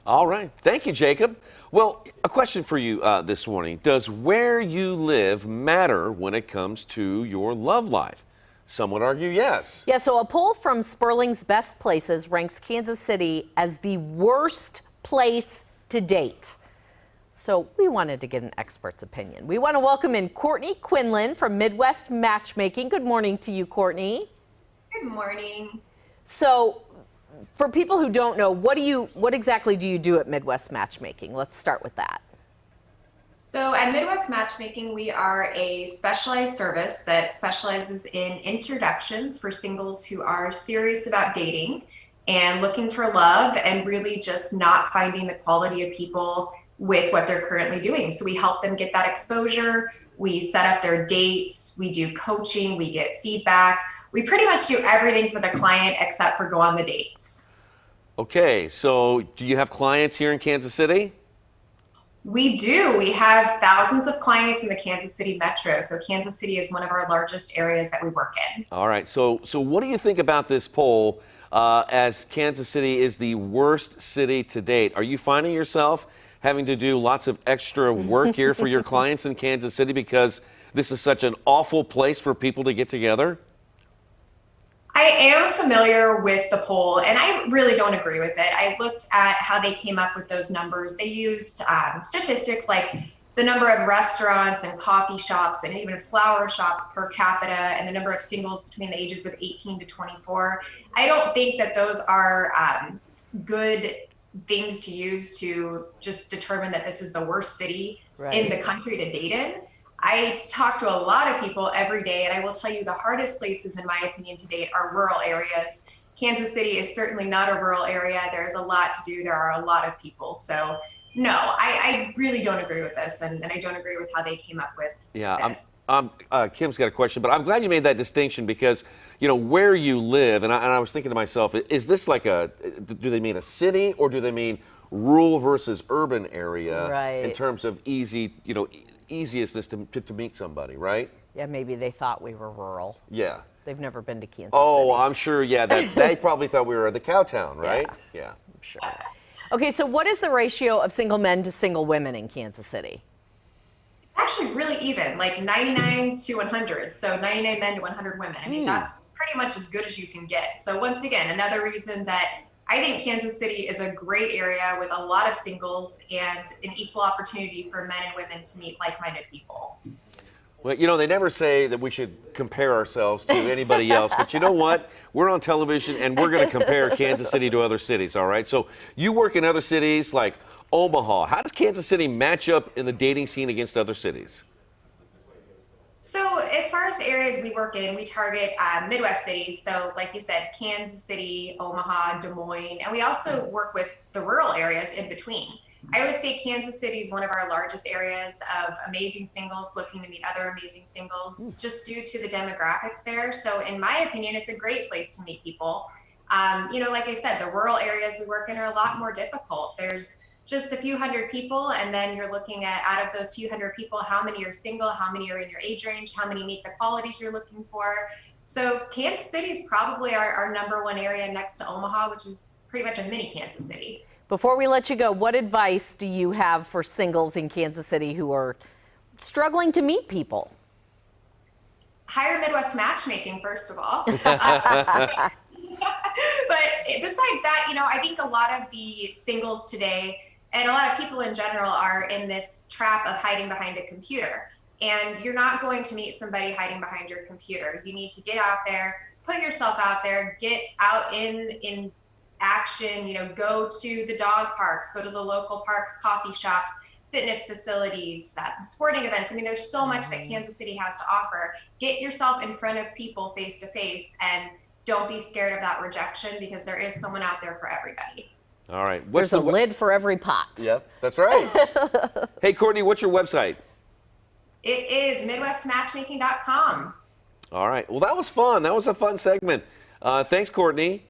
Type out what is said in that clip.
All right. Thank you, Jacob. Well, a question for you this morning. Does where you live matter when it comes to your love life? Some would argue yes. Yeah, so a poll from Sperling's Best Places ranks Kansas City as the worst place to date. So we wanted to get an expert's opinion. We want to welcome in Courtney Quinlan from Midwest Matchmaking. Good morning to you, Courtney. Good morning. So for people who don't know, what exactly do you do at Midwest Matchmaking? Let's start with that. So at Midwest Matchmaking, we are a specialized service that specializes in introductions for singles who are serious about dating and looking for love and really just not finding the quality of people with what they're currently doing. So we help them get that exposure. We set up their dates. We do coaching. We get feedback. We pretty much do everything for the client except for go on the dates. Okay, so do you have clients here in Kansas City? We do. We have thousands of clients in the Kansas City metro. So Kansas City is one of our largest areas that we work in. All right, so what do you think about this poll as Kansas City is the worst city to date? Are you finding yourself having to do lots of extra work here for your clients in Kansas City because this is such an awful place for people to get together? I am familiar with the poll, and I really don't agree with it. I looked at how they came up with those numbers. They used statistics like the number of restaurants and coffee shops and even flower shops per capita and the number of singles between the ages of 18 to 24. I don't think that those are good things to use to just determine that this is the worst city in the country to date in. I talk to a lot of people every day, and I will tell you the hardest places, in my opinion, to date are rural areas. Kansas City is certainly not a rural area. There's a lot to do. There are a lot of people. So, no, I really don't agree with this, and I don't agree with how they came up with this. Kim's got a question, but I'm glad you made that distinction because, you know, where you live, and I was thinking to myself, is this like do they mean a city or do they mean rural versus urban area in terms of easiestness to meet somebody, right? Yeah, maybe they thought we were rural. Yeah. They've never been to Kansas City. Oh, I'm sure, yeah, they probably thought we were the cow town, right? Yeah. I'm sure. Okay, so what is the ratio of single men to single women in Kansas City? Actually really even, like 99 to 100. So 99 men to 100 women. I mean, that's pretty much as good as you can get. So once again, another reason that I think Kansas City is a great area with a lot of singles and an equal opportunity for men and women to meet like-minded people. Well, you know, they never say that we should compare ourselves to anybody else, but you know what? We're on television and we're going to compare Kansas City to other cities, all right? So you work in other cities like Omaha. How does Kansas City match up in the dating scene against other cities? So as far as the areas we work in, we target Midwest cities. So like you said, Kansas City, Omaha, Des Moines, and we also work with the rural areas in between. I would say Kansas City is one of our largest areas of amazing singles looking to meet other amazing singles just due to the demographics there. So in my opinion, it's a great place to meet people. Like I said, the rural areas we work in are a lot more difficult. There's just a few hundred people, and then you're looking at, out of those few hundred people, how many are single, how many are in your age range, how many meet the qualities you're looking for. So Kansas City is probably our number one area next to Omaha, which is pretty much a mini Kansas City. Before we let you go, what advice do you have for singles in Kansas City who are struggling to meet people? Hire Midwest Matchmaking, first of all. But besides that, I think a lot of the singles today and a lot of people in general are in this trap of hiding behind a computer. And you're not going to meet somebody hiding behind your computer. You need to get out there, put yourself out there, get out in action, go to the dog parks, go to the local parks, coffee shops, fitness facilities, sporting events. I mean, there's so much that Kansas City has to offer. Get yourself in front of people face to face and don't be scared of that rejection because there is someone out there for everybody. All right. There's a lid for every pot. Yep, that's right. Hey, Courtney, what's your website? It is MidwestMatchmaking.com. All right. Well, that was fun. That was a fun segment. Thanks, Courtney.